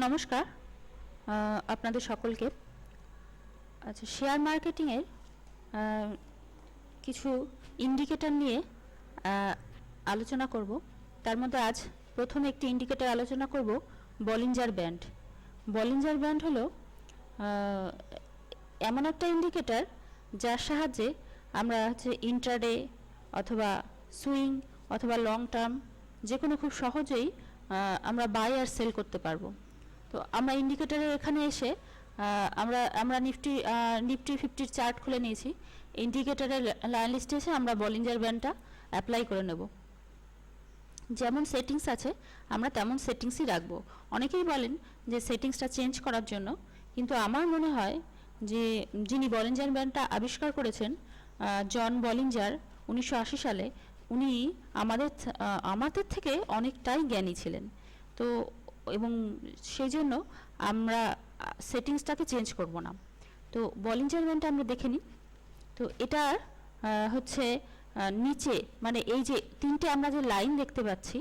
নমস্কার আপনাদের সকলকে। আচ্ছা, শেয়ার মার্কেটিংয়ের কিছু ইন্ডিকেটর নিয়ে আলোচনা করব। তার মধ্যে আজ প্রথমে একটি ইন্ডিকেটর আলোচনা করব, বলিঞ্জার ব্যান্ড। বলিঞ্জার ব্যান্ড হলো এমন একটা ইন্ডিকেটর যার সাহায্যে আমরা ইন্ট্রাডে অথবা সুইং অথবা লং টার্ম যে কোনো খুব সহজেই আমরা বাই আর সেল করতে পারবো। তো আমরা ইন্ডিকেটরের এখানে এসে আমরা নিফটি 50-র চার্ট খুলে নিয়েছি। ইন্ডিকেটরের লাইন লিস্টে এসে আমরা বলিঞ্জার ব্যান্ডটা অ্যাপ্লাই করে নেব। যেমন সেটিংস আছে আমরা তেমন সেটিংসই রাখবো। অনেকেই বলেন যে সেটিংসটা চেঞ্জ করার জন্য, কিন্তু আমার মনে হয় যে যিনি বলিঞ্জার ব্যান্ডটা আবিষ্কার করেছেন, জন বলিঞ্জার, 1980 সালে, উনি আমাদের থেকে অনেকটাই জ্ঞানী ছিলেন। তো এবং সেই জন্য আমরা সেটিংসটাকে চেঞ্জ করব না। তো বলিঞ্জার ব্যান্ডটা আমরা দেখে নিই। তো এটার হচ্ছে নিচে, মানে এই যে তিনটে আমরা যে লাইন দেখতে পাচ্ছি,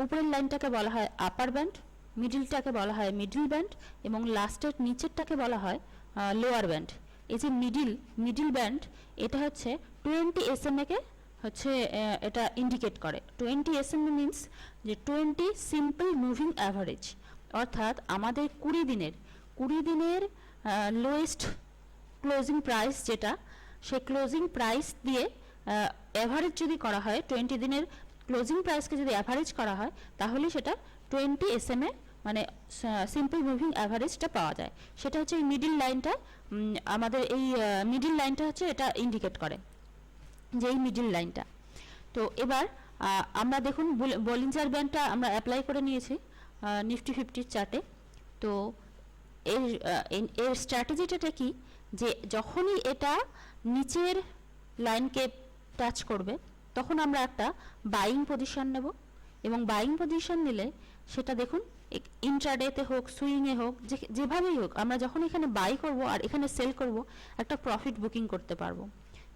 উপরের লাইনটাকে বলা হয় আপার ব্যান্ড, মিডিলটাকে বলা হয় মিডিল ব্যান্ড, এবং লাস্টের নিচেরটাকে বলা হয় লোয়ার ব্যান্ড। এই যে মিডিল ব্যান্ড, এটা হচ্ছে 20 SMA কে হচ্ছে এটা ইন্ডিকেট করে। 20 SMA মিনস যে 20 সিম্পল মুভিং অ্যাভারেজ, অর্থাৎ আমাদের 20 দিনের লোয়েস্ট ক্লোজিং প্রাইস যেটা, সেই ক্লোজিং প্রাইস দিয়ে অ্যাভারেজ যদি করা হয়, 20 দিনের ক্লোজিং প্রাইসকে যদি অ্যাভারেজ করা হয়, তাহলে সেটা 20 SMA মানে সিম্পল মুভিং অ্যাভারেজটা পাওয়া যায়। সেটা হচ্ছে এই মিডিল লাইনটা, আমাদের এই মিডিল লাইনটা হচ্ছে এটা ইন্ডিকেট করে, যে এই মিডিল লাইনটা। তো এবার আমরা দেখুন বলিঞ্জার ব্যান্ডটা আমরা অ্যাপ্লাই করে নিয়েছি নিফটি 50 চার্টে। তো এর স্ট্র্যাটেজিটা কি, যে যখনই এটা নিচের লাইনকে টাচ করবে তখন আমরা একটা বাইং পজিশন নেব, এবং বাইং পজিশন নিলে সেটা দেখুন ইন্ট্রাডেতে হোক, সুইংয়ে হোক, যেভাবেই হোক, আমরা যখন এখানে বাই করব আর এখানে সেল করব, একটা প্রফিট বুকিং করতে পারবো।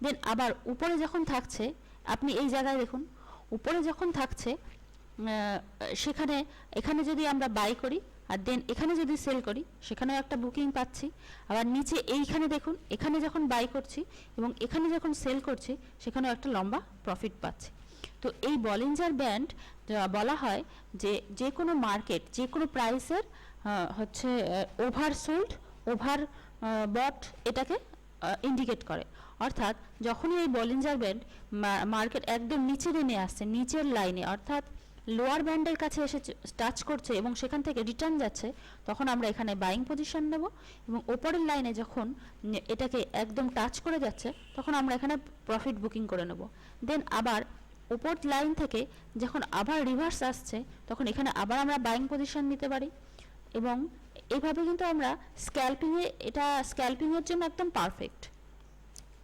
দেন আবার উপরে যখন থাকছে, আপনি এই জায়গায় দেখুন, উপরে যখন থাকছে এখানে যদি আমরা বাই করি আর দেন এখানে যদি সেল করি, সেখানেও একটা বুকিং পাচ্ছি। আবার নিচে এইখানে দেখুন, এখানে যখন বাই করছি এবং এখানে যখন সেল করছি, সেখানেও একটা লম্বা প্রফিট পাচ্ছি। তো এই বলিঞ্জার ব্যান্ড বলা হয় যে কোনো মার্কেট, যে কোনো প্রাইসের হচ্ছে ওভারসোল্ড, ওভার বট এটাকে ইন্ডিকেট করে। অর্থাৎ যখনই এই বলিঞ্জার ব্যান্ড মার্কেট একদম নিচে নেমে আসছে, নিচের লাইনে, অর্থাৎ লোয়ার ব্যান্ডের কাছে এসে টাচ করছে এবং সেখান থেকে রিটার্ন যাচ্ছে, তখন আমরা এখানে বাইং পজিশন নেব, এবং ওপরের লাইনে যখন এটাকে একদম টাচ করে যাচ্ছে, তখন আমরা এখানে প্রফিট বুকিং করে নেব। দেন আবার উপর লাইন থেকে যখন আবার রিভার্স আসছে, তখন এখানে আবার আমরা বাইং পজিশন নিতে পারি। এবং এইভাবে কিন্তু আমরা স্ক্যাল্পিংয়ের জন্য একদম পারফেক্ট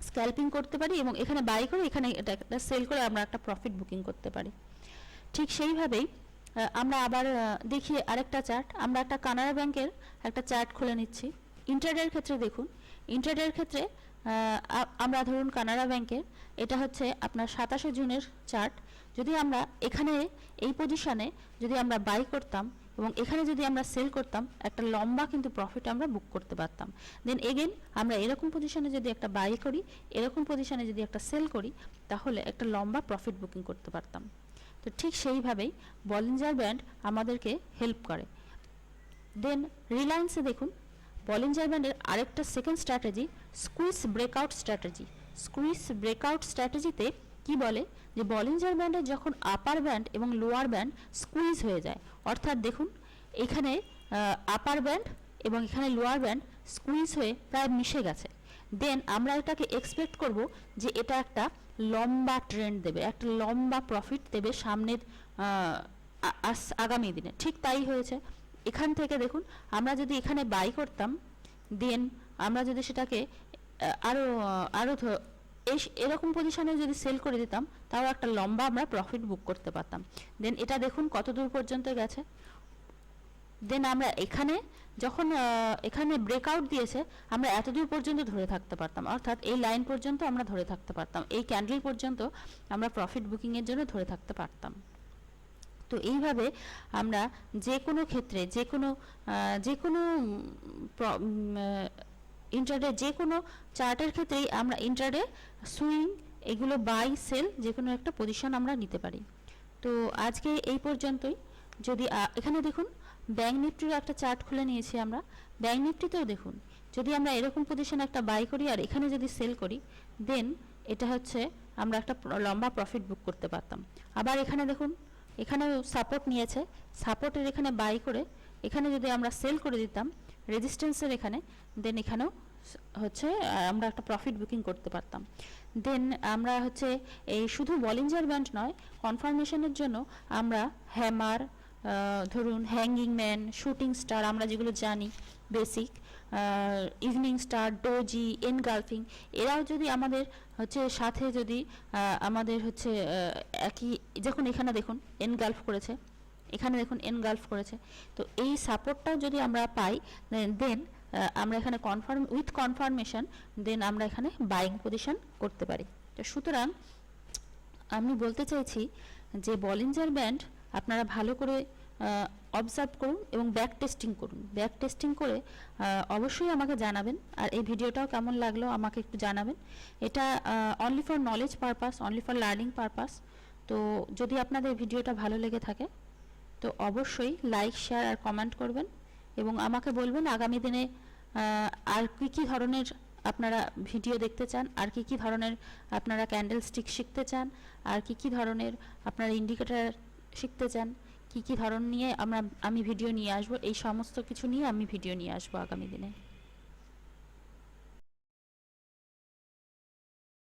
স্ক্যাল্পিং করতে পারি, এবং এখানে বাই করে এখানে এটা সেল করে আমরা একটা প্রফিট বুকিং করতে পারি। ঠিক সেইভাবেই আমরা আবার দেখি আরেকটা চার্ট। আমরা একটা কানাড়া ব্যাংকের একটা চার্ট খুলে নিচ্ছি। ইন্ট্রাডের ক্ষেত্রে দেখুন, ইন্ট্রাডের ক্ষেত্রে আমরা ধরুন কানাড়া ব্যাংকের, এটা হচ্ছে আপনার 27শে জুনের চার্ট। যদি আমরা এখানে এই পজিশনে যদি আমরা বাই করতাম এবং এখানে যদি আমরা সেল করতাম, একটা লম্বা কিন্তু প্রফিট আমরা বুক করতে পারতাম। দেন এগেন আমরা এরকম পজিশনে যদি একটা বাই করি, এরকম পজিশনে যদি একটা সেল করি, তাহলে একটা লম্বা প্রফিট বুকিং করতে পারতাম। তো ঠিক সেইভাবেই বলিঞ্জার ব্যান্ড আমাদেরকে হেল্প করে। দেন রিলায়েন্সে দেখুন, বলিঞ্জার ব্যান্ডের আরেকটা second strategy squeeze breakout strategy. Squeeze breakout স্ট্র্যাটেজিতে কি বলে, যে বলিঞ্জার ব্যান্ডের যখন আপার ব্যান্ড এবং লোয়ার ব্যান্ড স্কুইজ হয়ে যায়, অর্থাৎ দেখুন এখানে আপার ব্যান্ড এবং এখানে লোয়ার ব্যান্ড স্কুইজ হয়ে প্রায় মিশে গেছে, দেন আমরা এটাকে এক্সপেক্ট করব যে এটা একটা লম্বা ট্রেন্ড দেবে, একটা লম্বা প্রফিট দেবে সামনের আগামী দিনে। ঠিক তাই হয়েছে। এখান থেকে দেখুন, আমরা যদি এখানে বাই করতাম, দেন আমরা যদি সেটাকে আরও এরকম পজিশনে যদি সেল করে দিতাম, তাও একটা লম্বা আমরা প্রফিট বুক করতে পারতাম। দেন এটা দেখুন কত দূর পর্যন্ত গেছে। দেন আমরা এখানে যখন এখানে ব্রেকআউট দিয়েছে, আমরা এতদূর পর্যন্ত ধরে থাকতে পারতাম, অর্থাৎ এই লাইন পর্যন্ত আমরা ধরে থাকতে পারতাম, এই ক্যান্ডেল পর্যন্ত আমরা প্রফিট বুকিংয়ের জন্য ধরে থাকতে পারতাম। তো এইভাবে আমরা যে কোনো ক্ষেত্রে যে কোনো ইন্ট্রাডে যে কোনো চার্টের ক্ষেত্রেই আমরা ইন্ট্রাডে সুইং এগুলো বাই সেল যে কোনো একটা পজিশন আমরা নিতে পারি। তো আজকে এই পর্যন্তই। যদি এখানে দেখুন ব্যাংক নিফটির একটা চার্ট খুলে নিয়েছি আমরা। ব্যাংক নিফটিতেও দেখুন যদি আমরা এরকম পজিশন একটা বাই করি আর এখানে যদি সেল করি, দেন এটা হচ্ছে আমরা একটা লম্বা প্রফিট বুক করতে পারতাম। আবার এখানে দেখুন এখানেও সাপোর্ট নিয়েছে, সাপোর্টের এখানে বাই করে এখানে যদি আমরা সেল করে দিতাম রেজিস্ট্যান্সের এখানে, দেন এখানেও হচ্ছে আমরা একটা প্রফিট বুকিং করতে পারতাম। দেন আমরা হচ্ছে এই শুধু বলিঞ্জার ব্যান্ড নয়, কনফার্মেশনের জন্য আমরা হ্যামার, ধরুন হ্যাঙ্গিং ম্যান, শুটিং স্টার আমরা যেগুলো জানি basic, evening star, doji, engulfing, এরাও যদি আমাদের হচ্ছে সাথে যদি আমাদের হচ্ছে একই, যখন এখানে দেখুন এনগালফ করেছে, এখানে দেখুন এনগালফ করেছে, তো এই সাপোর্টটাও যদি আমরা পাই দেন আমরা এখানে উইথ কনফার্মেশন দেন আমরা এখানে বাইং পজিশন করতে পারি। তো সুতরাং আমি বলতে চাইছি যে বলিঞ্জার ব্যান্ড আপনারা ভালো করে অবজার্ভ করুন এবং ব্যাক টেস্টিং করুন। ব্যাক টেস্টিং করে অবশ্যই আমাকে জানাবেন, আর এই ভিডিওটাও কেমন লাগলো আমাকে একটু জানাবেন। এটা only for knowledge purpose, only for learning purpose. তো যদি আপনাদের ভিডিওটা ভালো লেগে থাকে তো অবশ্যই লাইক, শেয়ার আর কমেন্ট করবেন এবং আমাকে বলবেন আগামী দিনে আর কী ধরনের আপনারা ভিডিও দেখতে চান, আর কী ধরনের আপনারা ক্যান্ডেল স্টিক শিখতে চান, আর কী ধরনের আপনারা ইন্ডিকেটর শিখতে চান, কী ধরন নিয়ে আমি ভিডিও নিয়ে আসবো, এই সমস্ত কিছু নিয়ে আমি ভিডিও নিয়ে আসবো আগামী দিনে।